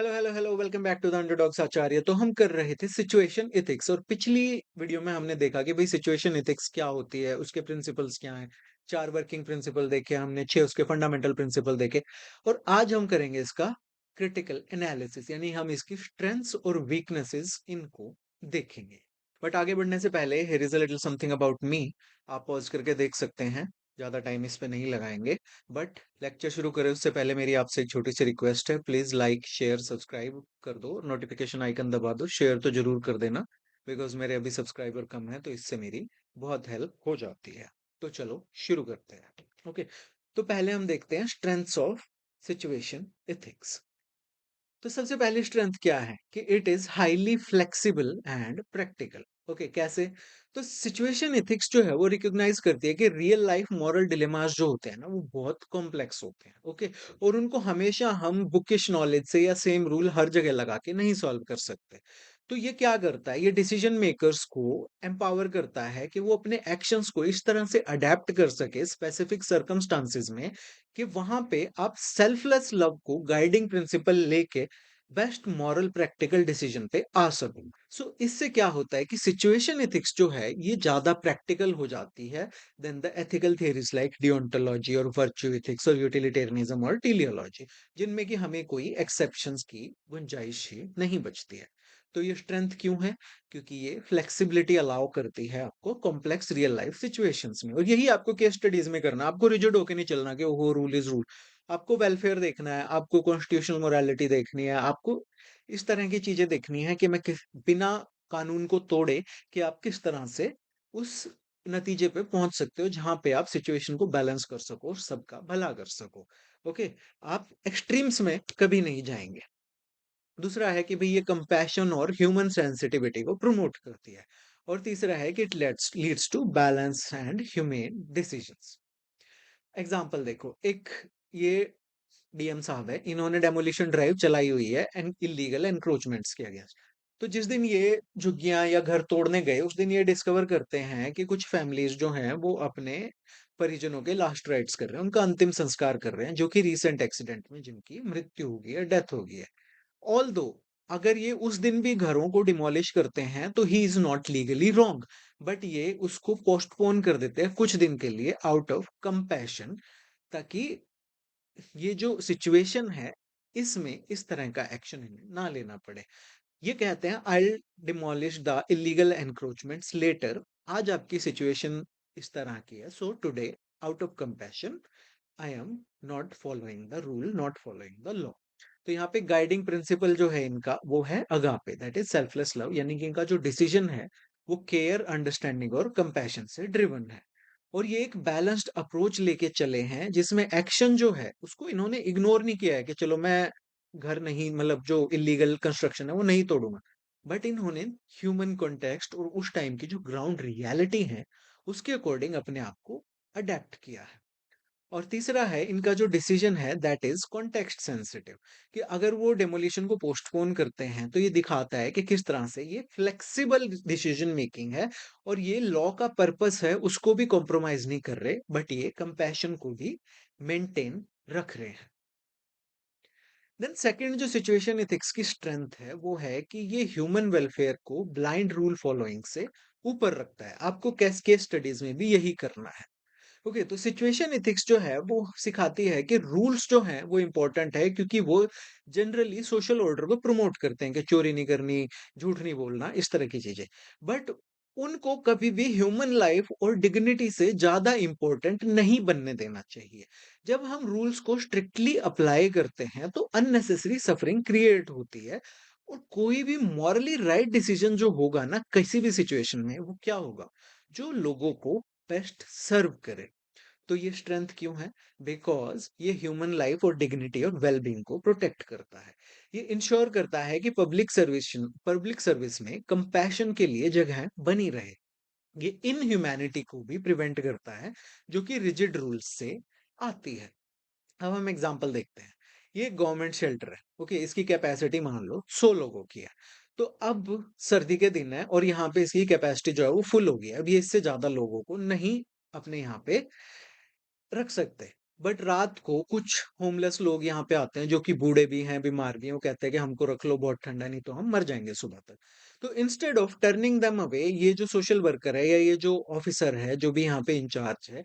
Hello hello hello welcome back to the underdogs Acharya. तो हम कर रहे थे सिचुएशन एथिक्स और पिछली वीडियो में हमने देखा कि भाई सिचुएशन एथिक्स क्या होती है, उसके प्रिंसिपल्स क्या हैं। 4 वर्किंग प्रिंसिपल देखे हमने, 6 उसके फंडामेंटल प्रिंसिपल देखे। और आज हम करेंगे इसका क्रिटिकल एनालिसिस, यानी हम इसकी स्ट्रेंथ्स और वीकनेसेस इनको देखेंगे। बट आगे बढ़ने से पहले here is a little something about me. आप पॉज करके देख सकते हैं, ज्यादा टाइम इस पे नहीं लगाएंगे। बट लेक्चर शुरू करें उससे पहले मेरी आपसे एक छोटी सी रिक्वेस्ट है, प्लीज लाइक शेयर सब्सक्राइब कर दो, नोटिफिकेशन आइकन दबा दो, शेयर तो जरूर कर देना। बिकॉज मेरे अभी सब्सक्राइबर कम है, तो इससे मेरी बहुत हेल्प हो जाती है। तो चलो शुरू करते हैं। ओके, तो पहले हम देखते हैं स्ट्रेंथ्स ऑफ सिचुएशन एथिक्स। तो सबसे पहली स्ट्रेंथ क्या है कि it is highly flexible and practical. Okay, कैसे? तो सिचुएशन एथिक्स जो है वो रिकॉग्नाइज करती है कि रियल लाइफ मॉरल डिलेमास जो होते हैं ना, वो बहुत कॉम्प्लेक्स होते हैं। ओके, और उनको हमेशा हम बुकिश नॉलेज से या सेम रूल हर जगह लगा के नहीं सॉल्व कर सकते। तो ये क्या करता है, ये डिसीजन मेकर्स को एम्पावर करता है कि वो अपने एक्शंस को इस तरह से अडेप्ट कर सके स्पेसिफिक सर्कमस्टांसिस में, कि वहां पे आप सेल्फलेस लव को गाइडिंग प्रिंसिपल लेके बेस्ट मॉरल प्रैक्टिकल डिसीजन पे आ सको। सो इससे क्या होता है कि सिचुएशन एथिक्स जो है ये ज्यादा प्रैक्टिकल हो जाती है then the ethical theories like deontology और वर्च्यू एथिक्स और यूटिलिटेरियनिज्म और टेलियोलॉजी, जिनमें कि हमें कोई एक्सेप्शंस की गुंजाइश ही नहीं बचती है। तो ये स्ट्रेंथ क्यों है? क्योंकि ये फ्लेक्सिबिलिटी अलाउ करती है आपको कॉम्प्लेक्स रियल लाइफ सिचुएशंस में। और यही आपको केस स्टडीज में करना, आपको रिजिड होके नहीं चलना कि ओहो रूल इज रूल। आपको वेलफेयर देखना है, आपको कॉन्स्टिट्यूशनल मोरालिटी देखनी है, आपको इस तरह की चीजें देखनी है कि मैं बिना कानून को तोड़े कि आप किस तरह से उस नतीजे पे पहुंच सकते हो जहां पे आप सिचुएशन को बैलेंस कर सको और सबका भला कर सको। ओके, आप एक्सट्रीम्स में कभी नहीं जाएंगे। दूसरा है कि भाई ये कंपैशन और ह्यूमन सेंसिटिविटी को प्रमोट करती है। और तीसरा है कि it leads to balance and humane decisions. Example देखो, एक ये डीएम साहब है, इन्होंने डेमोलिशन ड्राइव चलाई हुई है एंड इलीगल एनक्रोचमेंट्स के अगेंस्ट। तो जिस दिन ये झुग्गियां या घर तोड़ने गए, उस दिन ये डिस्कवर करते हैं कि कुछ फैमिलीज जो हैं वो अपने परिजनों के लास्ट राइट्स कर रहे हैं, उनका अंतिम संस्कार कर रहे हैं, जो कि रीसेंट एक्सीडेंट में जिनकी मृत्यु हो गई है, डेथ हो गई है। ऑल दो अगर ये उस दिन भी घरों को डिमोलिश करते हैं तो he is not legally wrong, but ये उसको पोस्टपोन कर देते हैं कुछ दिन के लिए आउट ऑफ कंपैशन, ताकि ये जो सिचुएशन है इसमें इस तरह का एक्शन ना लेना पड़े। ये कहते हैं I demolish the illegal encroachments later. आज आपकी सिचुएशन इस तरह की है, so today out of compassion I am not following the rule, not following the law. तो यहाँ पे गाइडिंग प्रिंसिपल जो है इनका वो है agape, that is selfless love, यानी कि इनका जो डिसीजन है वो केयर, अंडरस्टैंडिंग और कंपैशन से ड्रिवन है। और ये एक बैलेंस्ड अप्रोच लेके चले हैं जिसमें एक्शन जो है उसको इन्होंने इग्नोर नहीं किया है कि चलो मैं घर नहीं, मतलब जो इलीगल कंस्ट्रक्शन है वो नहीं तोड़ूंगा। बट इन्होंने ह्यूमन कॉन्टेक्स्ट और उस टाइम की जो ग्राउंड रियलिटी है उसके अकॉर्डिंग अपने आप को अडेप्ट किया है। और तीसरा है इनका जो डिसीजन है दैट इज कॉन्टेक्स्ट सेंसिटिव, कि अगर वो डेमोलिशन को पोस्टपोन करते हैं तो ये दिखाता है कि किस तरह से ये फ्लेक्सिबल डिसीजन मेकिंग है। और ये लॉ का पर्पस है उसको भी कॉम्प्रोमाइज नहीं कर रहे, बट ये कंपैशन को भी मेंटेन रख रहे हैं। देन सेकंड जो सिचुएशन एथिक्स की स्ट्रेंथ है वो है कि ये ह्यूमन वेलफेयर को ब्लाइंड रूल फॉलोइंग से ऊपर रखता है। आपको केस केस स्टडीज में भी यही करना है। ओके, तो सिचुएशन एथिक्स जो है वो सिखाती है कि रूल्स जो हैं वो इंपॉर्टेंट है, क्योंकि वो जनरली सोशल ऑर्डर को प्रमोट करते हैं कि चोरी नहीं करनी, झूठ नहीं बोलना, इस तरह की चीजें। बट उनको कभी भी ह्यूमन लाइफ और डिग्निटी से ज्यादा इंपॉर्टेंट नहीं बनने देना चाहिए। जब हम रूल्स को स्ट्रिक्टली अप्लाई करते हैं तो अननेसेसरी सफरिंग क्रिएट होती है। और कोई भी मॉरली राइट डिसीजन जो होगा ना किसी भी सिचुएशन में, वो क्या होगा? जो लोगों को बेस्ट सर्व करे। तो ये स्ट्रेंथ क्यों है? बिकॉज ये ह्यूमन लाइफ और डिग्निटी और वेलबींग को प्रोटेक्ट करता है। ये इंश्योर करता है कि पब्लिक सर्विस में कंपैशन के लिए जगह बनी रहे। ये इनह्यूमैनिटी को भी प्रिवेंट करता है जो कि रिजिड रूल्स से आती है। अब हम एग्जांपल देखते हैं। ये गवर्नमेंट शेल्टर है, ओके, इसकी कैपेसिटी मान लो 100 लोगों की है। तो अब सर्दी के दिन है और यहाँ पे इसकी कैपेसिटी जो है वो फुल हो गई है। अब ये इससे ज्यादा लोगों को नहीं अपने यहाँ पे रख सकते। बट रात को कुछ होमलेस लोग यहाँ पे आते हैं जो कि बूढ़े भी हैं, बीमार भी हैं, वो कहते हैं कि हमको रख लो बहुत ठंडा है, नहीं तो हम मर जाएँगे सुबह तक। तो instead of turning them away ये जो सोशल वर्कर है या ये जो ऑफिसर है, जो भी यहाँ पे इंचार्ज है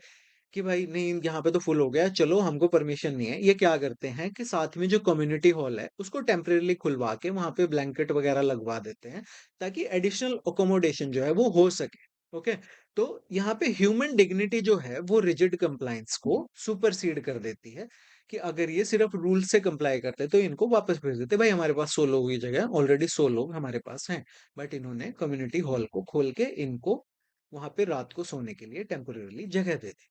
कि भाई नहीं यहाँ पे तो फुल हो गया, चलो हमको परमिशन नहीं है। ये क्या करते हैं कि साथ में जो कम्युनिटी हॉल है, उसको टेम्परेरीली खुलवा के वहाँ पे ब्लैंकेट वगैरह लगवा देते हैं, ताकि एडिशनल अकोमोडेशन जो है वो हो सके। ओके? तो यहाँ पे ह्यूमन डिग्निटी जो है वो रिजिड कंप्लायंस को सुपरसीड कर देती है कि अगर ये सिर्फ रूल से कंप्लाई करते तो इनको वापस भेज देते, भाई हमारे पास 100 लोगों की जगह ऑलरेडी 100 लोग हमारे पास हैं, बट इन्होंने कम्युनिटी हॉल को खोल के इनको वहां पे रात को सोने के लिए टेम्पोरेरीली जगह दे दी।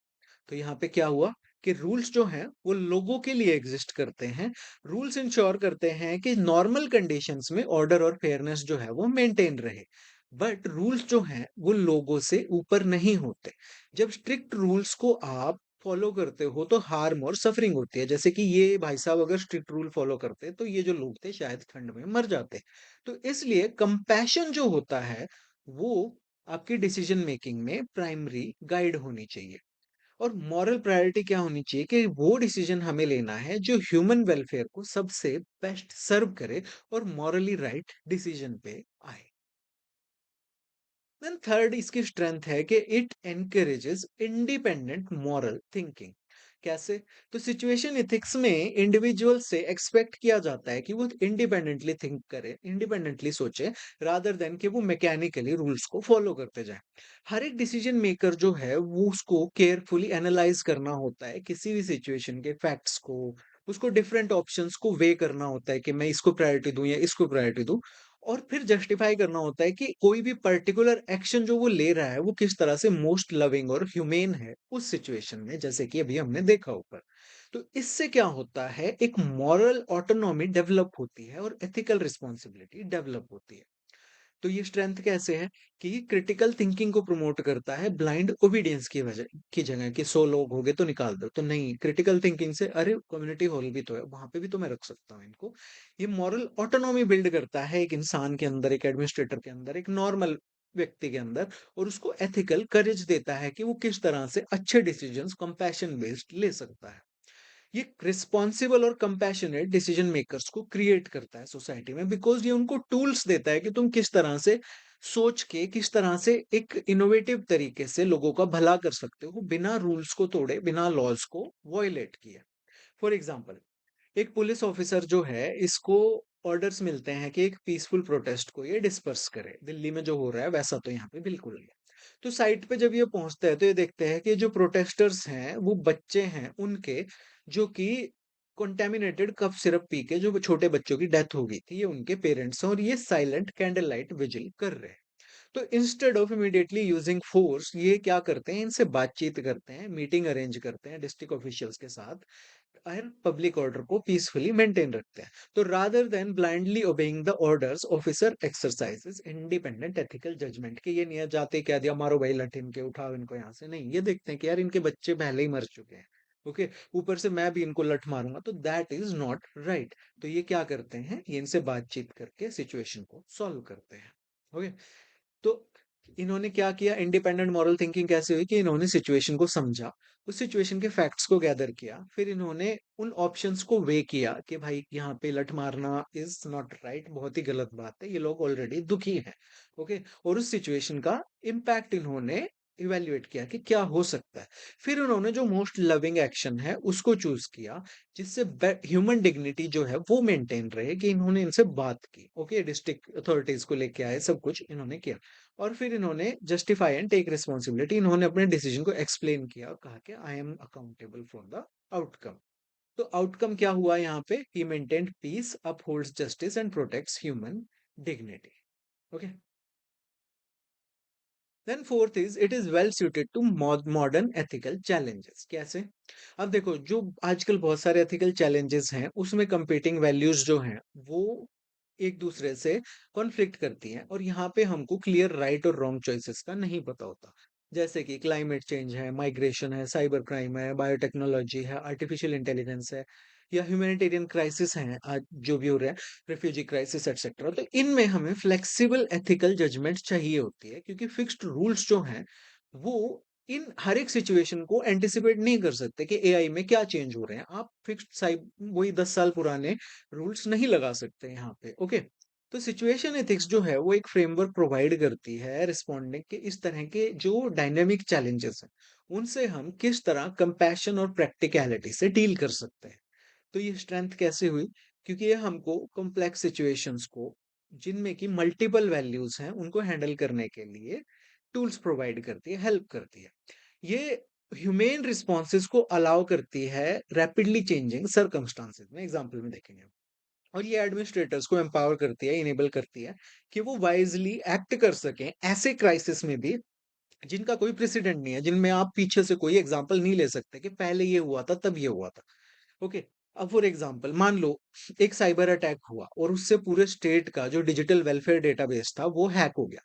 तो यहाँ पे क्या हुआ कि रूल्स जो हैं वो लोगों के लिए एग्जिस्ट करते हैं। रूल्स इंश्योर करते हैं कि नॉर्मल कंडीशंस में ऑर्डर और फेयरनेस जो है वो मेंटेन रहे। बट रूल्स जो हैं वो लोगों से ऊपर नहीं होते। जब स्ट्रिक्ट रूल्स को आप फॉलो करते हो तो हार्म और सफरिंग होती है। जैसे कि ये भाई साहब अगर स्ट्रिक्ट रूल फॉलो करते तो ये जो लोग थे शायद ठंड में मर जाते। तो इसलिए कंपैशन जो होता है वो आपकी डिसीजन मेकिंग में प्राइमरी गाइड होनी चाहिए। और मॉरल प्रायोरिटी क्या होनी चाहिए कि वो डिसीजन हमें लेना है जो ह्यूमन वेलफेयर को सबसे बेस्ट सर्व करे और मॉरली राइट डिसीजन पे आए। देन थर्ड इसकी स्ट्रेंथ है कि it encourages independent moral thinking. कैसे? तो सिचुएशन एथिक्स में इंडिविजुअल से एक्सपेक्ट किया जाता है कि वो इंडिपेंडेंटली थिंक करे, इंडिपेंडेंटली सोचे, रादर देन कि वो मैकेनिकली रूल्स को फॉलो करते जाए। हर एक डिसीजन मेकर जो है वो उसको केयरफुली एनालाइज करना होता है, किसी भी सिचुएशन के फैक्ट्स को, उसको डिफरेंट ऑप्शंस को वे करना होता है कि मैं इसको प्रायोरिटी दूं या इसको प्रायोरिटी दूं, और फिर जस्टिफाई करना होता है कि कोई भी पर्टिकुलर एक्शन जो वो ले रहा है वो किस तरह से मोस्ट लविंग और ह्यूमेन है उस सिचुएशन में, जैसे कि अभी हमने देखा ऊपर। तो इससे क्या होता है, एक मॉरल ऑटोनॉमी डेवलप होती है और एथिकल रिस्पॉन्सिबिलिटी डेवलप होती है। तो ये स्ट्रेंथ कैसे है कि ये क्रिटिकल थिंकिंग को प्रमोट करता है ब्लाइंड ओबीडियंस की वजह की जगह कि 100 लोग हो गए तो निकाल दो, तो नहीं, क्रिटिकल थिंकिंग से अरे कम्युनिटी हॉल भी तो है, वहां पे भी तो मैं रख सकता हूँ इनको। ये मॉरल ऑटोनॉमी बिल्ड करता है एक इंसान के अंदर, एक एडमिनिस्ट्रेटर के अंदर, एक नॉर्मल व्यक्ति के अंदर, और उसको एथिकल करेज देता है कि वो किस तरह से अच्छे डिसीजंस कंपैशन बेस्ड ले सकता है। ये रिस्पॉन्सिबल और कंपैशनेट डिसीजन मेकर्स को क्रिएट करता है सोसाइटी में, बिकॉज ये उनको टूल्स देता है कि तुम किस तरह से सोच के, किस तरह से एक इनोवेटिव तरीके से लोगों का भला कर सकते हो बिना रूल्स को तोड़े, बिना लॉज को वॉयलेट किए। फॉर एग्जाम्पल, एक पुलिस ऑफिसर जो है, इसको ऑर्डर्स मिलते हैं कि एक पीसफुल प्रोटेस्ट को ये डिस्पर्स करे। दिल्ली में जो हो रहा है वैसा तो यहाँ पे बिल्कुल नहीं है। तो साइट पे जब ये पहुंचता है तो ये देखते हैं कि जो प्रोटेस्टर्स हैं वो बच्चे हैं उनके, जो कि कंटेमिनेटेड कफ सिरप पी के जो छोटे बच्चों की डेथ हो गई थी, ये उनके पेरेंट्स हैं और ये साइलेंट कैंडल लाइट विजिल कर रहे हैं। तो instead of immediately using force, ये क्या करते हैं, इनसे बातचीत करते हैं, मीटिंग अरेंज करते हैं डिस्ट्रिक्ट ऑफिशियल्स के साथ, और पब्लिक ऑर्डर को पीसफुली मेंटेन रखते हैं। तो rather than blindly obeying the orders, officer exercises independent ethical judgement, कि ये नहीं है जाते कह दिया मारो भाई लठ इनके, उठाओ इनको यहाँ से, नहीं, ये देखते हैं कि यार इनके बच्चे पहले ही मर चुके हैं, ओके, ऊपर से मैं भी इनको लठ मारूंगा, तो दैट इज नॉट राइट। तो ये क्या करते हैं, ये इनसे बातचीत करके सिचुएशन को सॉल्व करते हैं। ओके? तो इन्होंने क्या किया, इंडिपेंडेंट मॉरल थिंकिंग कैसे हुई कि इन्होंने सिचुएशन को समझा, उस सिचुएशन के फैक्ट्स को गैदर किया, फिर इन्होंने उन ऑप्शंस को वे किया कि भाई यहाँ पे लठ मारना इज नॉट राइट, बहुत ही गलत बात है, ये लोग ऑलरेडी दुखी हैं, ओके, और उस सिचुएशन का इम्पैक्ट इन्होंने इवेल्युएट किया कि क्या हो सकता है। फिर उन्होंने जो मोस्ट लविंग एक्शन है उसको चूज किया, जिससे ह्यूमन डिग्निटी जो है वो मेंटेन रहे, कि इन्होंने इनसे बात की, ओके, डिस्ट्रिक्ट अथॉरिटीज को लेके आए, सब कुछ इन्होंने किया, और फिर इन्होंने जस्टिफाई एंड टेक रिस्पॉन्सिबिलिटी, इन्होंने अपने डिसीजन को एक्सप्लेन किया और कहा कि I am accountable for the outcome. तो आउटकम क्या हुआ यहाँ पे, he maintained peace, upholds justice and protects human dignity. Okay? Then fourth is it is well suited to modern ethical challenges. कैसे? अब देखो, जो आजकल बहुत सारे एथिकल चैलेंजेस हैं उसमें कंपीटिंग वैल्यूज जो हैं वो एक दूसरे से कॉन्फ्लिक्ट करती हैं, और यहाँ पे हमको क्लियर राइट और रॉन्ग चॉइसेस का नहीं पता होता। जैसे कि क्लाइमेट चेंज है, माइग्रेशन है, साइबर क्राइम है, बायोटेक्नोलॉजी है, आर्टिफिशियल इंटेलिजेंस है, या ह्यूमैनिटेरियन क्राइसिस हैं आज जो भी हो रहा है, रिफ्यूजी क्राइसिस एटसेट्रा। तो इनमें हमें फ्लेक्सिबल एथिकल जजमेंट चाहिए होती है, क्योंकि फिक्स्ड रूल्स जो हैं वो इन हर एक सिचुएशन को एंटिसिपेट नहीं कर सकते कि एआई में क्या चेंज हो रहे हैं। आप फिक्स्ड साइब वही 10 साल पुराने रूल्स नहीं लगा सकते यहाँ पे, ओके? तो सिचुएशन एथिक्स जो है वो एक फ्रेमवर्क प्रोवाइड करती है रिस्पॉन्डिंग के इस तरह के जो डायनामिक चैलेंजेस हैं, उनसे हम किस तरह कंपैशन और प्रैक्टिकैलिटी से डील कर सकते हैं। तो ये स्ट्रेंथ कैसे हुई? क्योंकि ये हमको कॉम्प्लेक्स सिचुएशंस को जिनमें कि मल्टीपल वैल्यूज हैं उनको हैंडल करने के लिए टूल्स प्रोवाइड करती है, हेल्प करती है। ये ह्यूमेन रिस्पॉन्सेज को अलाउ करती है रैपिडली चेंजिंग सर्कमस्टांसेस में, एग्जांपल में देखेंगे। और ये एडमिनिस्ट्रेटर्स को एम्पावर करती है, इनेबल करती है कि वो वाइजली एक्ट कर सकें ऐसे क्राइसिस में भी जिनका कोई प्रेसिडेंट नहीं है, जिनमें आप पीछे से कोई एग्जांपल नहीं ले सकते कि पहले ये हुआ था तब ये हुआ था। ओके, अब फॉर एग्जांपल मान लो एक साइबर अटैक हुआ और उससे पूरे स्टेट का जो डिजिटल वेलफेयर डेटाबेस था वो हैक हो गया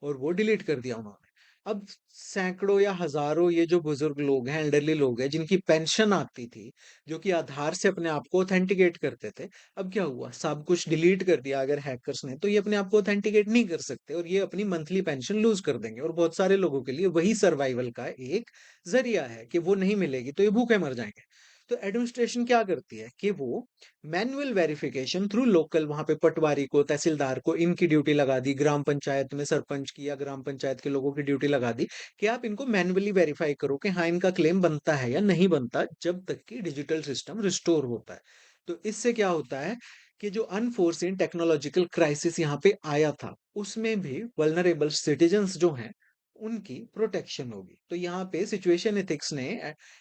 और वो डिलीट कर दिया उन्होंने। अब सैकड़ों या हजारों ये जो बुजुर्ग लोग हैं, एल्डरली लोग हैं, जिनकी पेंशन आती थी, जो कि आधार से अपने आप को ऑथेंटिकेट करते थे, अब क्या हुआ? सब कुछ डिलीट कर दिया अगर हैकर्स ने, तो ये अपने आप को ऑथेंटिकेट नहीं कर सकते और ये अपनी मंथली पेंशन लूज कर देंगे और बहुत सारे लोगों के लिए वही सर्वाइवल का एक जरिया है कि वो नहीं मिलेगी तो ये भूखे मर जाएंगे। तो एडमिनिस्ट्रेशन क्या करती है कि वो मैनुअल वेरिफिकेशन थ्रू लोकल वहां पे पटवारी को, तहसीलदार को इनकी ड्यूटी लगा दी, ग्राम पंचायत में सरपंच की या ग्राम पंचायत के लोगों की ड्यूटी लगा दी कि आप इनको मैनुअली वेरीफाई करो कि हाँ इनका क्लेम बनता है या नहीं बनता, जब तक कि डिजिटल सिस्टम रिस्टोर होता है। तो इससे क्या होता है कि जो अनफोर्सिन टेक्नोलॉजिकल क्राइसिस यहाँ पे आया था उसमें भी वल्नरेबल सिटीजन्स जो हैं उनकी प्रोटेक्शन होगी। तो यहाँ पे सिचुएशन एथिक्स ने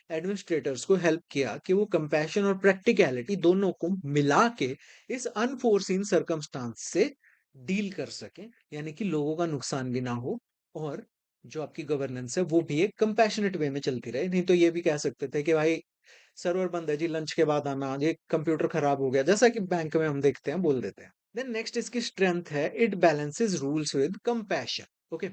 एडमिनिस्ट्रेटर्स को हेल्प किया कि वो कंपैशन और प्रैक्टिकलिटी दोनों को मिला के इस अनफोर्सीन सर्कमस्टांस से डील कर सकें, यानी कि लोगों का नुकसान भी ना हो और जो आपकी गवर्नेंस है वो भी एक कंपैशनेट वे में चलती रहे। नहीं तो ये भी कह सकते थे कि भाई सर्वर बंद है जी, लंच के बाद आना, ये कंप्यूटर खराब हो गया, जैसा कि बैंक में हम देखते हैं, बोल देते हैं। देन नेक्स्ट इसकी स्ट्रेंथ है, it balances rules with compassion. Okay,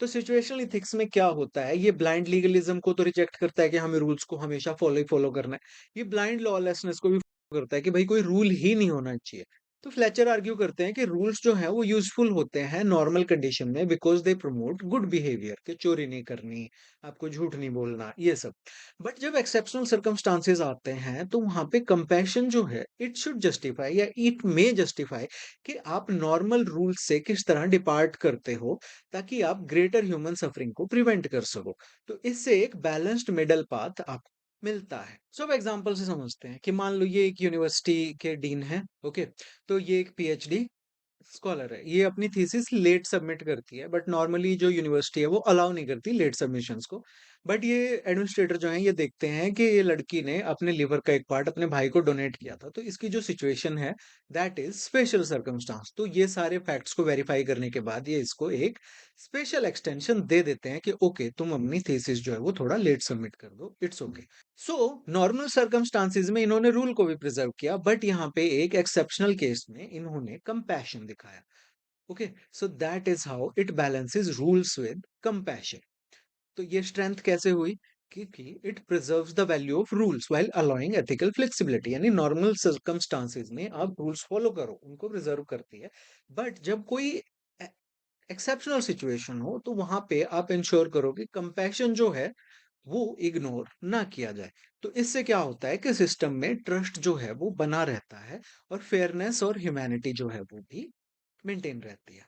तो सिचुएशनल एथिक्स में क्या होता है, ये ब्लाइंड लीगलिज्म को तो रिजेक्ट करता है कि हमें रूल्स को हमेशा फॉलो ही फॉलो करना है। ये ब्लाइंड लॉलेसनेस को भी follow करता है कि भाई कोई रूल ही नहीं होना चाहिए। तो फ्लेचर आर्ग्यू करते हैं कि रूल्स जो है वो यूजफुल होते हैं नॉर्मल कंडीशन में because they promote good behaviour, कि चोरी नहीं करनी, आपको झूठ नहीं बोलना, ये सब। बट जब एक्सेप्शनल सर्कमस्टांसेस आते हैं तो वहां पे कंपैशन जो है इट शुड जस्टिफाई या इट मे जस्टिफाई कि आप नॉर्मल रूल से किस तरह डिपार्ट करते हो ताकि आप ग्रेटर ह्यूमन सफरिंग को प्रिवेंट कर सको। तो इससे एक बैलेंस्ड मिडल पाथ आपको मिलता है। सो अब एग्जांपल से समझते हैं कि मान लो ये एक यूनिवर्सिटी के डीन है, ओके? तो ये एक पीएचडी स्कॉलर है, ये अपनी थीसिस लेट सबमिट करती है, बट नॉर्मली जो यूनिवर्सिटी है वो अलाउ नहीं करती लेट सबमिशंस को। बट ये एडमिनिस्ट्रेटर जो है ये देखते हैं कि ये लड़की ने अपने लिवर का एक पार्ट अपने भाई को डोनेट किया था, तो इसकी जो सिचुएशन है दैट इज स्पेशल सर्कमस्टांस। तो ये सारे फैक्ट्स को वेरीफाई करने के बाद ये इसको एक स्पेशल एक्सटेंशन दे देते हैं कि ओके तुम अपनी थीसिस जो है वो थोड़ा लेट सबमिट कर दो, it's okay. So normal circumstances में इन्होंने रूल को भी प्रिजर्व किया, बट यहाँ पे एक एक्सेप्शनल केस में इन्होंने कंपैशन दिखाया। Okay, so that is how it balances rules with compassion. तो ये स्ट्रेंथ कैसे हुई? क्योंकि it preserves the value of rules while allowing ethical flexibility, यानी नॉर्मल सर्कमस्टांसेस में आप रूल्स फॉलो करो, उनको प्रिजर्व करती है। बट जब कोई एक्सेप्शनल सिचुएशन हो तो वहां पे आप इंश्योर करो कि कंपैशन जो है वो इग्नोर ना किया जाए। तो इससे क्या होता है कि सिस्टम में ट्रस्ट जो है वो बना रहता है और फेयरनेस और ह्यूमैनिटी जो है वो भी मेंटेन रहती है।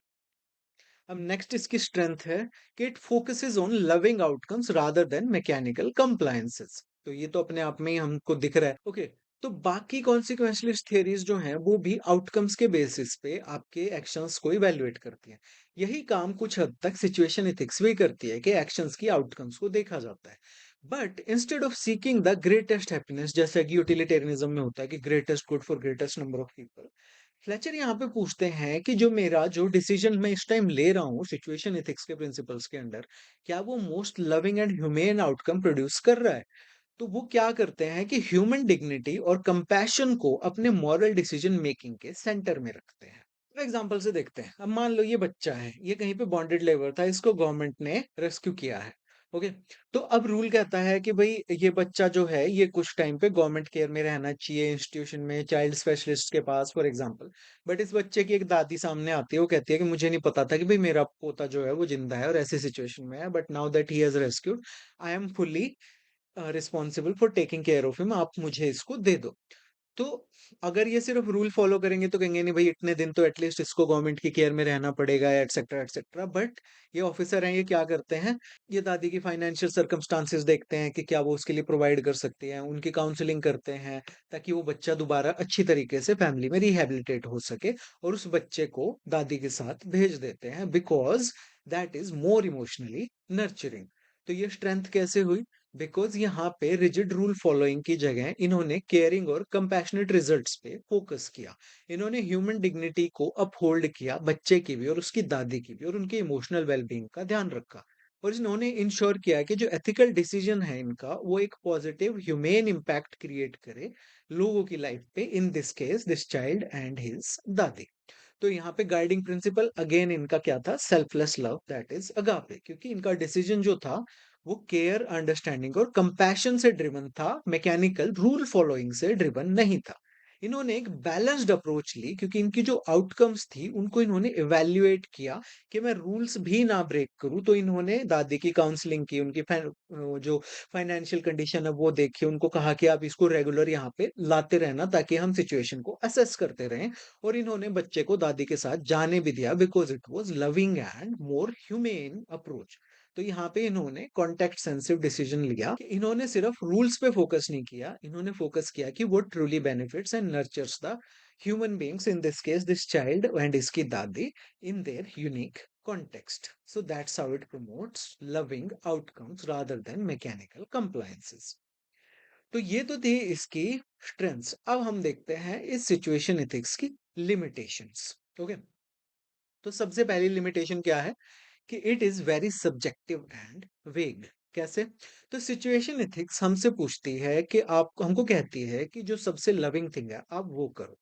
अब नेक्स्ट इसकी स्ट्रेंथ है कि it focuses on loving outcomes rather than mechanical compliances. तो ये तो अपने आप में ही हमको दिख रहा है, ओके? तो बाकी कॉन्सिक्वेंशलिस्ट थियरीज जो हैं वो भी आउटकम्स के बेसिस पे आपके एक्शंस को इवैल्यूएट करती हैं। यही काम कुछ हद तक सिचुएशन एथिक्स भी करती है कि एक्शंस की आउटकम्स को देखा जाता है। But instead of seeking the greatest happiness, जैसा कि यूटिलिटेरियनिज्म में होता है कि greatest good for greatest number of people, Fletcher यहाँ पे पूछते हैं कि जो डिसीजन मैं इस टाइम ले रहा हूँ सिचुएशन एथिक्स के प्रिंसिपल्स के अंडर, क्या वो most loving and humane outcome produce कर रहा है? तो वो क्या करते हैं कि ह्यूमन डिग्निटी और कंपैशन को अपने मॉरल डिसीजन मेकिंग के सेंटर में रखते हैं। तो एग्जांपल से देखते हैं। अब मान लो ये बच्चा है, ये कहीं पे बॉन्डेड लेबर था, इसको गवर्नमेंट ने रेस्क्यू किया है। ओके। तो अब रूल कहता है कि भई ये बच्चा जो है ये कुछ टाइम पे गवर्नमेंट केयर में रहना चाहिए, इंस्टीट्यूशन में, चाइल्ड स्पेशलिस्ट के पास फॉर एग्जांपल। बट इस बच्चे की एक दादी सामने आती है, वो कहती है कि मुझे नहीं पता था कि भई मेरा पोता जो है वो ज़िंदा है और ऐसी सिचुएशन में है, but now that he has rescued, I am fully responsible for taking care of him, आप मुझे इसको दे दो। तो अगर ये सिर्फ रूल फॉलो करेंगे तो कहेंगे नहीं भाई इतने दिन तो एटलीस्ट इसको गवर्नमेंट की केयर में रहना पड़ेगा एटसेट्रा एटसेट्रा। बट ये ऑफिसर हैं, ये क्या करते हैं, ये दादी की फाइनेंशियल सर्कमस्टांसेस देखते हैं कि क्या वो उसके लिए प्रोवाइड कर सकती हैं, उनकी काउंसलिंग करते हैं ताकि वो बच्चा दोबारा अच्छी तरीके से फैमिली में रिहेबिलिटेट हो सके, और उस बच्चे को दादी के साथ भेज देते हैं because that is more emotionally nurturing. तो ये स्ट्रेंथ कैसे हुई? बिकॉज यहाँ पे रिजिड रूल फॉलोइंग की जगह इन्होंने केयरिंग और कंपैशनेट रिजल्ट्स पे फोकस किया। इन्होंने ह्यूमन डिग्निटी को अपहोल्ड किया, बच्चे की भी और उसकी दादी की भी, और उनके इमोशनल वेलबींग का ध्यान रखा। और इन्होंने इंश्योर किया कि जो एथिकल डिसीजन है इनका वो एक पॉजिटिव ह्यूमेन इम्पैक्ट क्रिएट करे लोगों की लाइफ पे, in this case this child and his दादी। तो यहाँ पे गाइडिंग प्रिंसिपल अगेन इनका क्या था? Selfless love, that is agape. क्योंकि इनका डिसीजन जो था वो केयर, अंडरस्टैंडिंग और कंपैशन से ड्रिवन था, मैकेनिकल रूल फॉलोइंग से ड्रिवन नहीं था। इन्होंने एक बैलेंस्ड अप्रोच ली क्योंकि इनकी जो आउटकम्स थी उनको इन्होंने इवैल्यूएट किया कि मैं रूल्स भी ना ब्रेक करूं। तो इन्होंने दादी की काउंसलिंग की, उनकी जो फाइनेंशियल कंडीशन है वो देखी, उनको कहा कि आप इसको रेगुलर यहाँ पे लाते रहना ताकि हम सिचुएशन को असेस करते रहें। और इन्होंने बच्चे को दादी के साथ जाने भी दिया because it was loving and more humane approach. तो यहाँ पे इन्होंने कॉन्टेक्स्ट सेंसिटिव डिसीजन लिया कि इन्होंने सिर्फ रूल्स पे फोकस नहीं किया, इन्होंने फोकस किया कि वो truly benefits and nurtures the human beings, in this case this child and इसकी दादी, in their unique context. So that's how it promotes loving outcomes rather than mechanical compliances. तो ये तो थी इसकी स्ट्रेंथ्स। अब हम देखते हैं इस सिचुएशन एथिक्स की लिमिटेशंस। ओके। तो सबसे पहली लिमिटेशन क्या है कि it is very subjective and वेग। कैसे? तो सिचुएशन एथिक्स हमसे पूछती है कि आप, हमको कहती है कि जो सबसे लविंग थिंग है आप वो करो।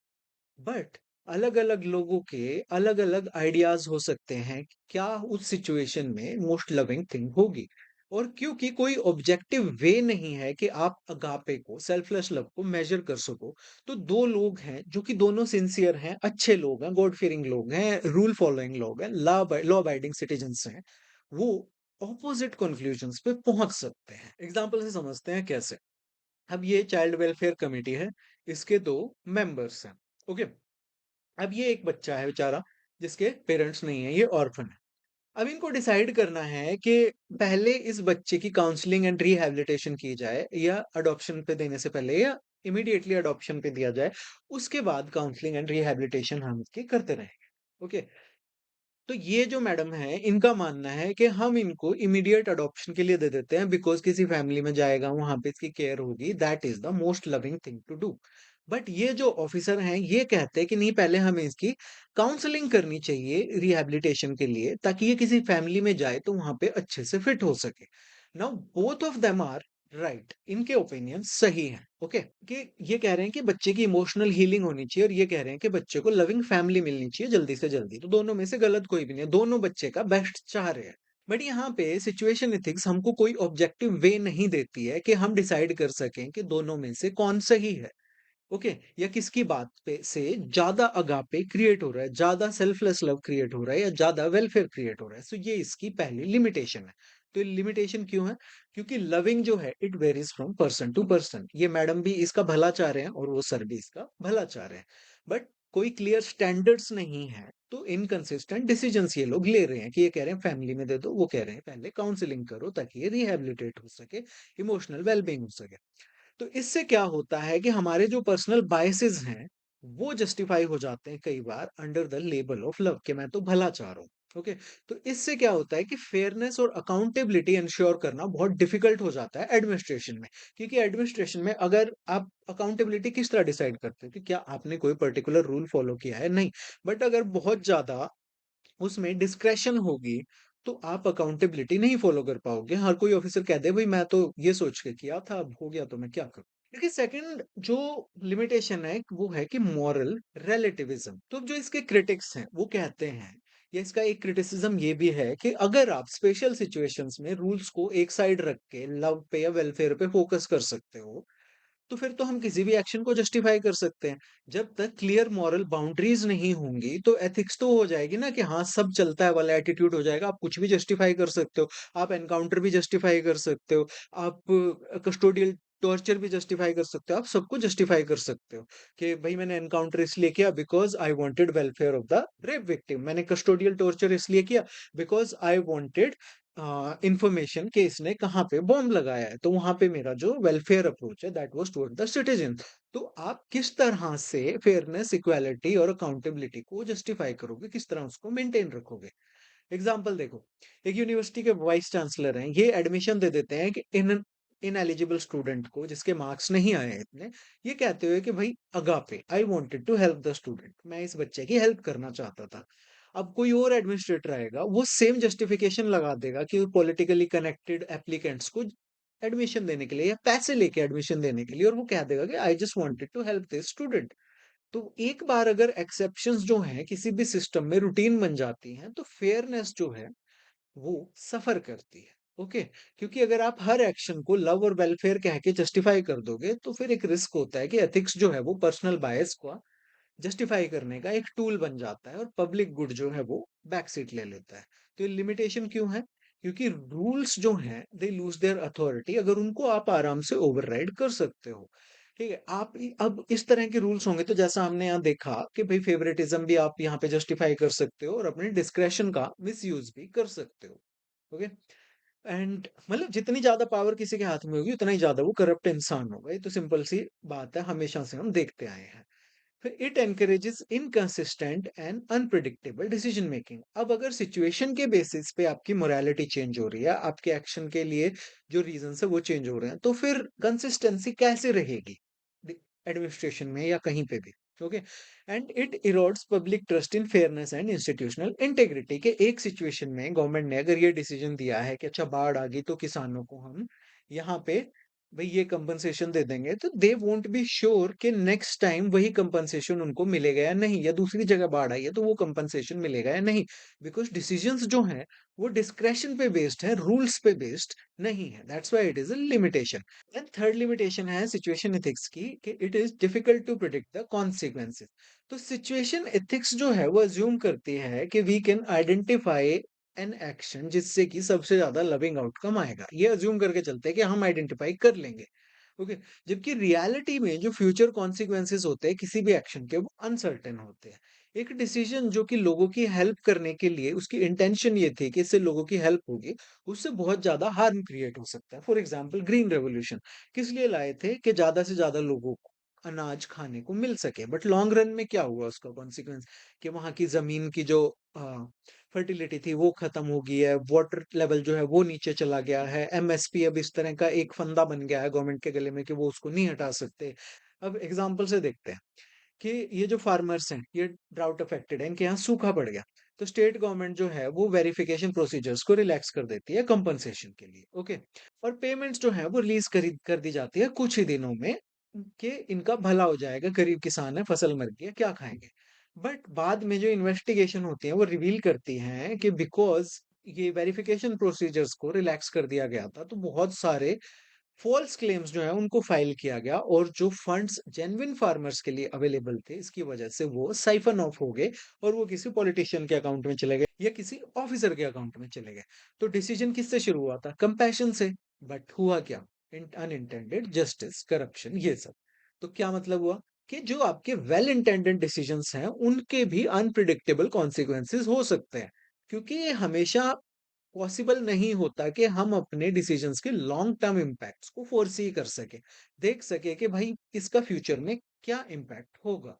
बट अलग-अलग लोगों के अलग-अलग आइडियाज हो सकते हैं कि क्या उस सिचुएशन में मोस्ट लविंग थिंग होगी। और क्योंकि कोई ऑब्जेक्टिव वे नहीं है कि आप अगापे को, सेल्फलेस लव को मेजर कर सको, तो दो लोग हैं जो कि दोनों सिंसियर हैं, अच्छे लोग हैं, गॉड फीयरिंग लोग हैं, रूल फॉलोइंग लोग हैं, लॉ अबाइडिंग सिटीजन्स हैं, वो ऑपोजिट कंक्लूजन्स पे पहुंच सकते हैं। एग्जाम्पल से समझते हैं कैसे। अब ये चाइल्ड वेलफेयर कमेटी है, इसके दो मेंबर्स हैं। ओके। अब ये एक बच्चा है बेचारा जिसके पेरेंट्स नहीं है, ये ऑर्फन है। अब इनको डिसाइड करना है कि पहले इस बच्चे की काउंसलिंग एंड रिहैबिलिटेशन की जाए या अडॉप्शन पे देने से पहले या इमीडिएटली अडॉप्शन पे दिया जाए, उसके बाद काउंसलिंग एंड रिहैबिलिटेशन हम इसकी करते रहेंगे। ओके। तो ये जो मैडम है इनका मानना है कि हम इनको इमीडिएट अडॉप्शन के लिए दे देते हैं बिकॉज किसी फैमिली में जाएगा, वहां पे इसकी केयर होगी, that is the most loving thing to do. But ये जो ऑफिसर हैं ये कहते हैं कि नहीं, पहले हमें इसकी काउंसलिंग करनी चाहिए रिहैबिलिटेशन के लिए ताकि ये किसी फैमिली में जाए तो वहां पे अच्छे से फिट हो सके। Now both of them are right, इनके ओपिनियन सही हैं। ओके। कि ये कह रहे हैं कि बच्चे की इमोशनल हीलिंग होनी चाहिए और ये कह रहे हैं कि बच्चे को लविंग फैमिली मिलनी चाहिए जल्दी से जल्दी। तो दोनों में से गलत कोई भी नहीं है, दोनों बच्चे का बेस्ट चाह रहे हैं। बट यहाँ पे सिचुएशन एथिक्स हमको कोई ऑब्जेक्टिव वे नहीं देती है कि हम डिसाइड कर सकें कि दोनों में से कौन सही है। ओके। या किसकी बात पे से ज्यादा अगापे क्रिएट हो रहा है, ज्यादा सेल्फलेस लव क्रिएट हो रहा है या ज्यादा वेलफेयर क्रिएट हो रहा है। सो ये इसकी पहली लिमिटेशन है। तो लिमिटेशन क्यों है? क्योंकि लविंग जो है it varies from person to person. ये मैडम भी इसका भला चाह रहे हैं और वो सर भी इसका भला चाह रहे हैं, बट कोई क्लियर स्टैंडर्ड्स नहीं है। तो इनकंसिस्टेंट डिसीजंस ये लोग ले रहे हैं कि ये कह रहे हैं फैमिली में दे दो, वो कह रहे हैं पहले काउंसलिंग करो ताकि ये रिहेबिलिटेट हो सके, इमोशनल वेलबींग हो सके। तो इससे क्या होता है कि हमारे जो पर्सनल बायसेस हैं वो जस्टिफाई हो जाते हैं कई बार under the label of love कि मैं तो भला चाह रहा हूँ। ओके। तो इससे क्या होता है कि फेयरनेस और अकाउंटेबिलिटी इंश्योर करना बहुत डिफिकल्ट हो जाता है एडमिनिस्ट्रेशन में। क्योंकि एडमिनिस्ट्रेशन में अगर आप अकाउंटेबिलिटी किस तरह डिसाइड करते हो कि क्या आपने कोई पर्टिकुलर रूल फॉलो किया है? नहीं। बट अगर बहुत ज्यादा उसमें डिस्क्रेशन होगी तो आप अकाउंटेबिलिटी नहीं फॉलो कर पाओगे। हर कोई ऑफिसर कह दे भाई मैं तो ये सोच के किया था, अब हो गया तो मैं क्या करूं। देखिए सेकंड जो लिमिटेशन है वो है कि मॉरल रिलेटिविज्म। तो जो इसके क्रिटिक्स हैं वो कहते हैं, या इसका एक क्रिटिसिज्म ये भी है कि अगर आप स्पेशल सिचुएशंस में रूल्स को एक साइड रख के लव पे या वेलफेयर पे फोकस कर सकते हो, तो फिर तो हम किसी भी एक्शन को जस्टिफाई कर सकते हैं। जब तक क्लियर मॉरल बाउंड्रीज नहीं होंगी तो एथिक्स तो हो जाएगी ना कि हाँ सब चलता है वाला एटीट्यूड हो जाएगा। आप कुछ भी जस्टिफाई कर सकते हो, आप एनकाउंटर भी जस्टिफाई कर सकते हो, आप कस्टोडियल टॉर्चर भी जस्टिफाई कर सकते हो, आप सबको जस्टिफाई कर सकते हो कि भाई मैंने एनकाउंटर इसलिए किया because I wanted welfare of the rape victim, मैंने कस्टोडियल टॉर्चर इसलिए किया बिकॉज आई वांटेड इंफॉर्मेशन कि इसने कहाँ पे बॉम्ब लगाया है, तो वहां पे मेरा जो वेलफेयर अप्रोच है that was toward the citizen. तो आप किस तरह से फेयरनेस, इक्वालिटी और अकाउंटेबिलिटी को जस्टिफाई करोगे, किस तरह उसको मेंटेन रखोगे? एग्जाम्पल देखो, एक यूनिवर्सिटी के वाइस चांसलर हैं, ये एडमिशन दे देते हैं कि इन इनएलिजिबल स्टूडेंट को जिसके मार्क्स नहीं आए हैं इतने, ये कहते हुए कि भाई agape I wanted to help the student, मैं इस बच्चे की हेल्प करना चाहता था। अब कोई और एडमिनिस्ट्रेटर आएगा, वो सेम जस्टिफिकेशन लगा देगा कि पॉलिटिकली कनेक्टेड एप्लीकेंट्स को एडमिशन देने के लिए या पैसे लेके एडमिशन देने के लिए, और वो कह देगा कि I just wanted to help this student. तो एक बार अगर एक्सेप्शंस जो हैं किसी भी सिस्टम में रूटीन बन जाती हैं, तो फेयरनेस जो है वो सफर करती है। ओके, क्योंकि अगर आप हर एक्शन को लव और वेलफेयर कह के जस्टिफाई कर दोगे, तो फिर एक रिस्क होता है कि एथिक्स जो है वो पर्सनल बायस को जस्टिफाई करने का एक टूल बन जाता है और पब्लिक गुड जो है वो बैक सीट ले लेता है। तो ये लिमिटेशन क्यों है? क्योंकि रूल्स जो हैं दे लूज देयर अथॉरिटी अगर उनको आप आराम से ओवरराइड कर सकते हो। ठीक है, अब इस तरह के रूल्स होंगे तो जैसा हमने यहाँ देखा कि भाई फेवरेटिज्म भी आप यहाँ पे जस्टिफाई कर सकते हो और अपने डिस्क्रेशन का मिसयूज भी कर सकते हो। ओके, एंड मतलब जितनी ज्यादा पावर किसी के हाथ में होगी उतना ही ज्यादा वो करप्ट इंसान होगा। ये तो सिंपल सी बात है, हमेशा से हम देखते आए हैं। फिर it encourages inconsistent and unpredictable decision making. अब अगर सिचुएशन के बेसिस पे आपकी मोरालिटी चेंज हो रही है, आपके एक्शन के लिए जो रीजन है वो चेंज हो रहे हैं, तो फिर कंसिस्टेंसी कैसे रहेगी एडमिनिस्ट्रेशन में या कहीं पे भी? Okay, and it erodes public trust in fairness and institutional integrity. के एक सिचुएशन में गवर्नमेंट ने अगर ये डिसीजन दिया है कि अच्छा बाढ़ आ गई तो किसानों को हम यहाँ पे भाई ये कंपनसेशन दे देंगे, तो दे वोंट बी श्योर कि नेक्स्ट टाइम वही कंपनसेशन उनको मिलेगा या नहीं, या दूसरी जगह बाढ़ आई है तो वो कंपनसेशन मिलेगा या नहीं। बिकॉज डिसीजंस जो हैं वो डिस्क्रेशन पे बेस्ड है, रूल्स पे बेस्ड नहीं है। That's why it is a limitation. And third limitation है सिचुएशन एथिक्स की कि it is difficult to predict the consequences. तो सिचुएशन एथिक्स जो है वो अज्यूम करती है कि we can identify an action जिससे कि सबसे ज्यादा लविंग आउटकम आएगा, ये अज्यूम करके चलते हैं कि हम आइडेंटिफाई कर लेंगे। ओके, जबकि रियलिटी में जो फ्यूचर कॉन्सिक्वेंसेस होते हैं किसी भी एक्शन के वो अनसर्टेन होते हैं। एक डिसीजन जो कि लोगों की हेल्प करने के लिए उसकी इंटेंशन ये थी कि इससे लोगों की हेल्प होगी, उससे बहुत ज्यादा हार्म क्रिएट हो सकता है। फॉर एग्जाम्पल ग्रीन रेवोल्यूशन किस लिए लाए थे? कि ज्यादा से ज्यादा लोगों को अनाज खाने को मिल सके, बट लॉन्ग रन में क्या हुआ उसका कॉन्सिक्वेंस? कि वहां की जमीन की जो फर्टिलिटी थी वो खत्म हो गई है, वाटर लेवल जो है वो नीचे चला गया है, एमएसपी अब इस तरह का एक फंदा बन गया है गवर्नमेंट के गले में कि वो उसको नहीं हटा सकते। अब एग्जाम्पल से देखते हैं कि ये जो फार्मर्स हैं ये ड्राउट अफेक्टेड है, इनके यहाँ सूखा पड़ गया, तो स्टेट गवर्नमेंट जो है वो वेरिफिकेशन प्रोसीजर्स को रिलैक्स कर देती है कंपनसेशन के लिए। ओके, और पेमेंट्स जो है वो रिलीज कर दी जाती है कुछ ही दिनों में कि इनका भला हो जाएगा, गरीब किसान है, फसल मर गई है, क्या खाएंगे। बट बाद में जो इन्वेस्टिगेशन होती है वो रिवील करती हैं कि बिकॉज ये वेरिफिकेशन प्रोसीजर्स को रिलैक्स कर दिया गया था, तो बहुत सारे फॉल्स क्लेम्स जो है उनको फाइल किया गया, और जो फंड्स जेन्युइन फार्मर्स के लिए अवेलेबल थे इसकी वजह से वो साइफन ऑफ हो गए और वो किसी पॉलिटिशियन के अकाउंट में चले गए या किसी ऑफिसर के अकाउंट में चले गए। तो डिसीजन किससे शुरू हुआ था? कंपैशन से। बट हुआ क्या? अनइंटेंडेड जस्टिस, करप्शन, ये सब। तो क्या मतलब हुआ कि जो आपके वेल इंटेंडेड डिसीजंस हैं उनके भी अनप्रिडिक्टेबल कॉन्सिक्वेंसेस हो सकते हैं, क्योंकि ये हमेशा पॉसिबल नहीं होता कि हम अपने डिसीजंस के लॉन्ग टर्म इम्पैक्ट्स को फोरसी कर सके, देख सके कि भाई इसका फ्यूचर में क्या इम्पैक्ट होगा।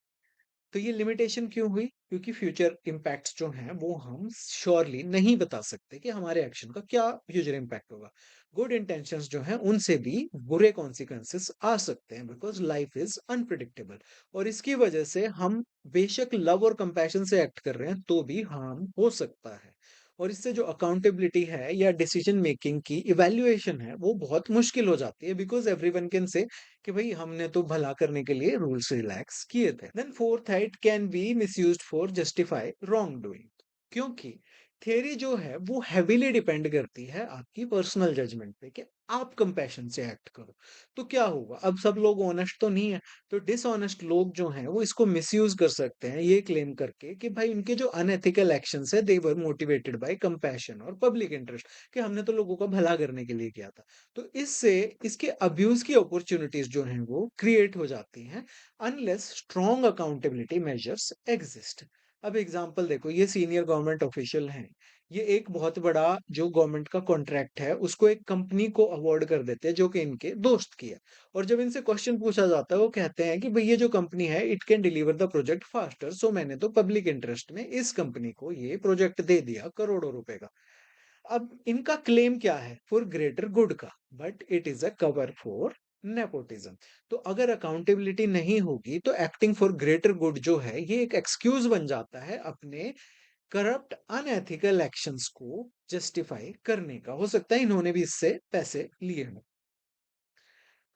तो ये लिमिटेशन क्यों हुई? क्योंकि फ्यूचर इम्पैक्ट्स जो हैं वो हम श्योरली नहीं बता सकते कि हमारे एक्शन का क्या फ्यूचर इम्पैक्ट होगा। गुड इंटेंशंस जो हैं उनसे भी बुरे कॉन्सिक्वेंसेस आ सकते हैं, बिकॉज लाइफ इज अनप्रिडिक्टेबल। और इसकी वजह से हम बेशक लव और कंपैशन से एक्ट कर रहे हैं तो भी हार्म हो सकता है। और इससे जो अकाउंटेबिलिटी है या डिसीजन मेकिंग की इवैल्यूएशन है, वो बहुत मुश्किल हो जाती है बिकॉज़ एवरीवन कैन से कि भई हमने तो भला करने के लिए रूल्स रिलैक्स किए थे। देन फोर्थ है it can be misused for justify wrong doing क्योंकि थ्योरी जो है वो हेवीली डिपेंड करती है आपकी पर्सनल जजमेंट पे कि आप कंपैशन से एक्ट करो। तो क्या होगा? अब सब लोग ऑनेस्ट तो नहीं है, तो डिसऑनेस्ट लोग जो हैं वो इसको मिसयूज कर सकते हैं ये क्लेम करके कि भाई उनके जो अनएथिकल एक्शंस है दे वर मोटिवेटेड बाय कंपैशन और पब्लिक इंटरेस्ट कि हमने तो लोगों का भला करने के लिए किया था। तो इससे इसके अब्यूज की अपॉर्चुनिटीज जो हैं वो क्रिएट हो जाती हैं unless strong accountability measures exist. अब एग्जांपल देखो, ये सीनियर गवर्नमेंट ऑफिशियल हैं, ये एक बहुत बड़ा जो गवर्नमेंट का कॉन्ट्रैक्ट है उसको एक कंपनी को अवार्ड कर देते हैं जो कि इनके दोस्त की है। और जब इनसे क्वेश्चन पूछा जाता है वो कहते हैं कि भाई ये जो कंपनी है it can deliver the project faster, so मैंने तो पब्लिक इंटरेस्ट में इस कंपनी को ये प्रोजेक्ट दे दिया करोड़ों रुपए का। अब इनका क्लेम क्या है? फॉर ग्रेटर गुड का, but it is a cover for nepotism. तो अगर अकाउंटेबिलिटी नहीं होगी तो एक्टिंग फॉर ग्रेटर गुड जो है ये एक एक्सक्यूज बन जाता है अपने करप्ट अनएथिकल एक्शंस को जस्टिफाई करने का। हो सकता है इन्होंने भी इससे पैसे लिए हों।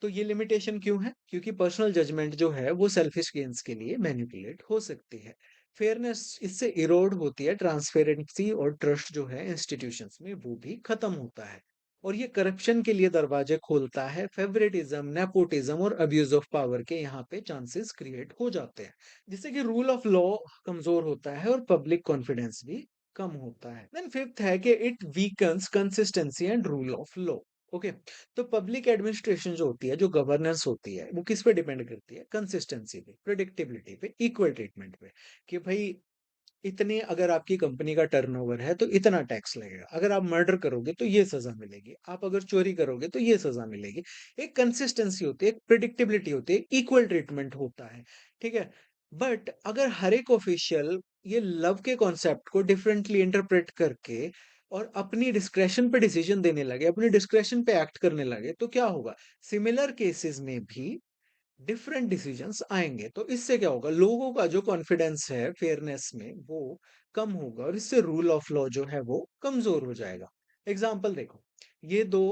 तो ये लिमिटेशन क्यों है? क्योंकि पर्सनल जजमेंट जो है वो सेल्फिश गेन्स के लिए मैनिपुलेट हो सकती है। फेयरनेस इससे इरोड होती है, ट्रांसपेरेंसी और ट्रस्ट जो है इंस्टीट्यूशंस में वो भी खत्म होता है। और ये करप्शन के लिए दरवाजे खोलता है, फेवरेटिज्म, नेपोटिज्म और अब्यूज ऑफ पावर के यहाँ पे चांसेस क्रिएट हो जाते हैं, जिससे कि रूल ऑफ लॉ कमजोर होता है और पब्लिक कॉन्फिडेंस भी कम होता है। देन फिफ्थ है कि it weakens consistency and rule of law. Okay, तो पब्लिक एडमिनिस्ट्रेशन जो होती है, जो गवर्नेंस होती है, वो किस पे डिपेंड करती है? कंसिस्टेंसी पे, प्रेडिक्टेबिलिटी पे, इक्वल ट्रीटमेंट पे। कि भाई इतने अगर आपकी कंपनी का टर्नओवर है तो इतना टैक्स लगेगा, अगर आप मर्डर करोगे तो ये सजा मिलेगी, आप अगर चोरी करोगे तो ये सजा मिलेगी। एक कंसिस्टेंसी होती है, एक प्रिडिक्टेबिलिटी होती है, इक्वल ट्रीटमेंट होता है। ठीक है, बट अगर हर एक ऑफिशियल ये लव के कॉन्सेप्ट को डिफरेंटली इंटरप्रेट करके और अपनी डिस्क्रेशन पे डिसीजन देने लगे, अपनी डिस्क्रेशन पे एक्ट करने लगे, तो क्या होगा? सिमिलर केसेस में भी डिफरेंट डिसीजंस आएंगे। तो इससे क्या होगा? लोगों का जो कॉन्फिडेंस है फेयरनेस में वो कम होगा और इससे रूल ऑफ लॉ जो है वो कमजोर हो जाएगा। एग्जाम्पल देखो, ये दो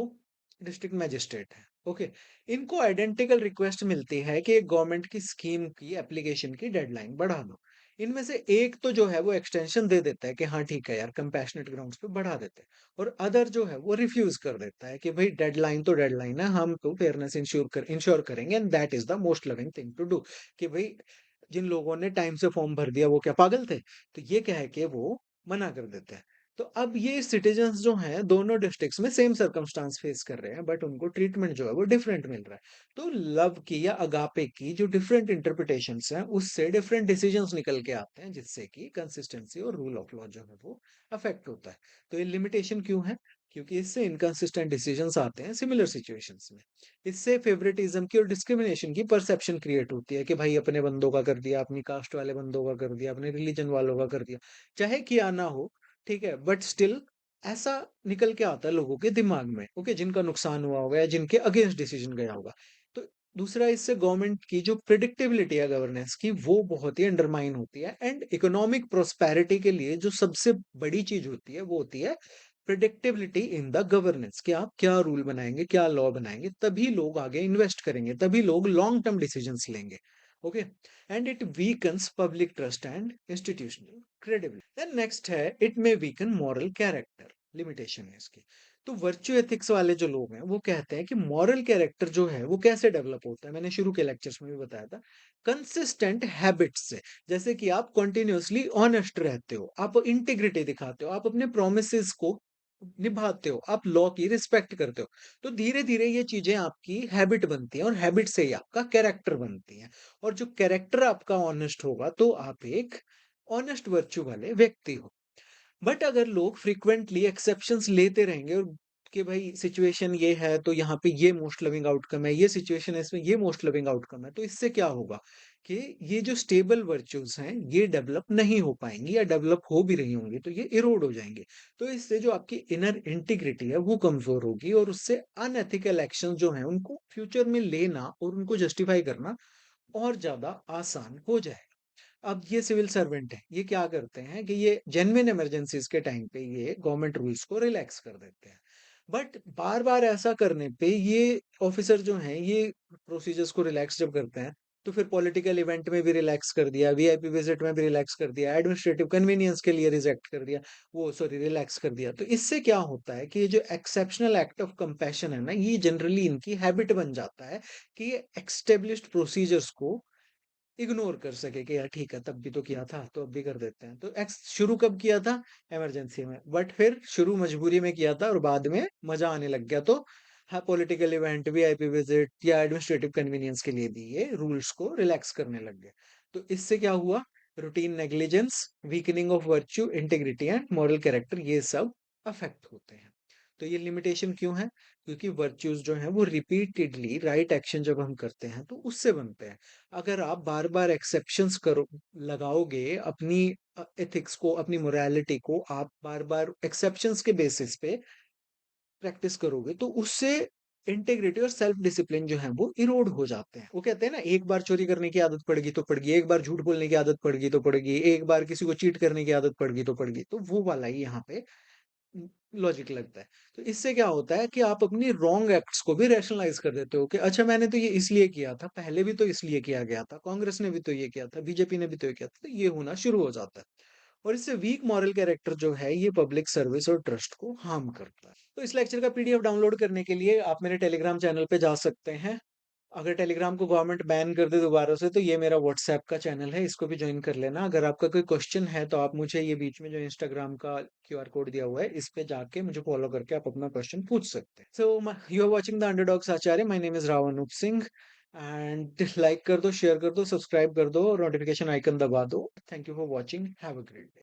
डिस्ट्रिक्ट मैजिस्ट्रेट हैं। ओके, इनको आइडेंटिकल रिक्वेस्ट मिलती है कि एक गवर्नमेंट की स्कीम की एप्लीकेशन की डेडलाइन बढ़ा दो। इनमें से एक तो जो है वो एक्सटेंशन दे देता है कि हाँ ठीक है यार, कंपैशनेट ग्राउंड्स पे बढ़ा देते हैं, और अदर जो है वो रिफ्यूज कर देता है कि भाई डेडलाइन तो डेडलाइन है, हम तो फेयरनेस इंश्योर करेंगे and that is the most loving thing to do. कि भाई जिन लोगों ने टाइम से फॉर्म भर दिया वो क्या पागल थे? तो ये क्या है कि वो मना कर देते हैं। तो अब ये सिटीजन्स जो हैं दोनों डिस्ट्रिक्ट्स में सेम सर्कमस्टांस फेस कर रहे हैं, बट उनको ट्रीटमेंट जो है वो डिफरेंट मिल रहा है। तो लव की या अगापे की जो डिफरेंट इंटरप्रिटेशंस हैं उससे डिफरेंट डिसीजंस निकल के आते हैं, जिससे कि कंसिस्टेंसी और रूल ऑफ लॉ जो है वो अफेक्ट होता है। तो ये लिमिटेशन क्यों है? क्योंकि इससे इनकंसिस्टेंट डिसीजंस आते हैं सिमिलर सिचुएशंस में। इससे फेवरेटिज्म की और डिस्क्रिमिनेशन की परसेप्शन क्रिएट होती है कि भाई अपने बंदों का कर दिया, अपनी कास्ट वाले बंदों का कर दिया, अपने रिलीजन वालों का कर दिया, चाहे किया ना हो। ठीक है, बट स्टिल ऐसा निकल के आता है लोगों के दिमाग में, ओके, जिनका नुकसान हुआ होगा या जिनके अगेंस्ट डिसीजन गया होगा। तो दूसरा, इससे गवर्नमेंट की जो प्रिडिक्टेबिलिटी है गवर्नेंस की वो बहुत ही अंडरमाइन होती है, एंड इकोनॉमिक प्रोस्पेरिटी के लिए जो सबसे बड़ी चीज होती है वो होती है प्रिडिक्टेबिलिटी इन द गवर्नेंस, कि आप क्या रूल बनाएंगे, क्या लॉ बनाएंगे, तभी लोग आगे इन्वेस्ट करेंगे, तभी लोग लॉन्ग टर्म डिसीजंस लेंगे। Okay, and it weakens public trust and institutional credibility. Then next है it may weaken moral character. Limitation है इसकी। तो वर्च्यू एथिक्स वाले जो लोग हैं वो कहते हैं कि मॉरल कैरेक्टर जो है वो कैसे डेवलप होता है? मैंने शुरू के लेक्चर्स में भी बताया था, कंसिस्टेंट हैबिट्स से। जैसे कि आप कंटिन्यूअसली ऑनेस्ट रहते हो, आप इंटीग्रिटी दिखाते हो, आप अपने प्रोमिसेस को निभाते हो, आप लॉ की रिस्पेक्ट करते हो, तो धीरे धीरे ये चीजें आपकी हैबिट बनती हैं और हैबिट से ही आपका कैरेक्टर बनती है। और जो कैरेक्टर आपका ऑनेस्ट होगा तो आप एक ऑनेस्ट वर्च्यू वाले व्यक्ति हो। बट अगर लोग फ्रीक्वेंटली एक्सेप्शंस लेते रहेंगे और कि भाई सिचुएशन ये है तो यहाँ पे ये मोस्ट लविंग आउटकम है, ये सिचुएशन है इसमें ये मोस्ट लविंग आउटकम है, तो इससे क्या होगा कि ये जो स्टेबल वर्च्यूज हैं ये डेवलप नहीं हो पाएंगी, या डेवलप हो भी रही होंगी तो ये इरोड हो जाएंगे। तो इससे जो आपकी इनर इंटीग्रिटी है वो कमजोर होगी और उससे अनएथिकल एक्शन जो है उनको फ्यूचर में लेना और उनको जस्टिफाई करना और ज्यादा आसान हो जाएगा। अब ये सिविल सर्वेंट है, ये क्या करते हैं कि ये जेन्युइन इमरजेंसीज के टाइम पे ये गवर्नमेंट रूल्स को रिलैक्स कर देते हैं। बट बार-बार ऐसा करने पे ये ऑफिसर जो हैं, ये प्रोसीजर्स को रिलैक्स जब करते हैं, तो फिर पॉलिटिकल इवेंट में भी रिलैक्स कर दिया, वीआईपी विजिट में भी रिलैक्स कर दिया, एडमिनिस्ट्रेटिव कन्वीनियंस के लिए रिजेक्ट कर दिया, वो सॉरी रिलैक्स कर दिया। तो इससे क्या होता है कि ये जो एक्सेप्शनल एक्ट ऑफ कंपैशन है ना, ये जनरली इनकी हैबिट बन जाता है कि ये एस्टेब्लिश्ड प्रोसीजर्स को इग्नोर कर सके कि यार ठीक है तब भी तो किया था तो अब भी कर देते हैं। तो एक्स शुरू कब किया था? इमरजेंसी में, बट फिर शुरू मजबूरी में किया था और बाद में मजा आने लग गया। तो हाँ, पॉलिटिकल इवेंट, वीआईपी विजिट या एडमिनिस्ट्रेटिव कन्वीनियंस के लिए भी ये रूल्स को रिलैक्स करने लग गए। तो इससे क्या हुआ? Routine negligence, weakening of virtue, integrity and moral character, ये सब अफेक्ट होते हैं। तो ये लिमिटेशन क्यों है? क्योंकि वर्च्यूज जो है वो रिपीटेडली राइट एक्शन जब हम करते हैं तो उससे बनते हैं। अगर आप बार-बार एक्सेप्शंस करो लगाओगे अपनी एथिक्स को, अपनी मोरालिटी को आप बार-बार एक्सेप्शंस के बेसिस पे प्रैक्टिस करोगे, तो उससे इंटीग्रिटी और सेल्फ डिसिप्लिन जो है वो इरोड हो जाते हैं। वो कहते हैं ना, एक बार चोरी करने की आदत पड़ गई तो पड़ गई, एक बार झूठ बोलने की आदत पड़ गई तो पड़ गई, एक बार किसी को चीट करने की आदत पड़ गई तो पड़ गई। तो वो वाला ही यहाँ पे लॉजिक लगता है। तो इससे क्या होता है कि आप अपनी रॉन्ग एक्ट्स को भी रैशनलाइज़ कर देते हो कि अच्छा मैंने तो ये इसलिए किया था, पहले भी तो इसलिए किया गया था, कांग्रेस ने भी तो ये किया था, बीजेपी ने भी तो ये किया था, तो ये होना शुरू हो जाता है। और इससे वीक मॉरल कैरेक्टर जो है ये पब्लिक सर्विस और ट्रस्ट को हार्म करता है। तो इस लेक्चर का पीडीएफ डाउनलोड करने के लिए आप मेरे टेलीग्राम चैनल पे जा सकते हैं। अगर टेलीग्राम को गवर्नमेंट बैन कर दे दोबारा से तो ये मेरा व्हाट्सएप का चैनल है, इसको भी ज्वाइन कर लेना। अगर आपका कोई क्वेश्चन है तो आप मुझे ये बीच में जो इंस्टाग्राम का क्यूआर कोड दिया हुआ है इस पे जाके मुझे फॉलो करके आप अपना क्वेश्चन पूछ सकते हैं। So you are watching the underdogs Acharya, my name is Rao Anoop Singh and like कर दो, शेयर कर दो, सब्सक्राइब कर दो और नोटिफिकेशन आइकन दबा दो। Thank you for watching, have a great day.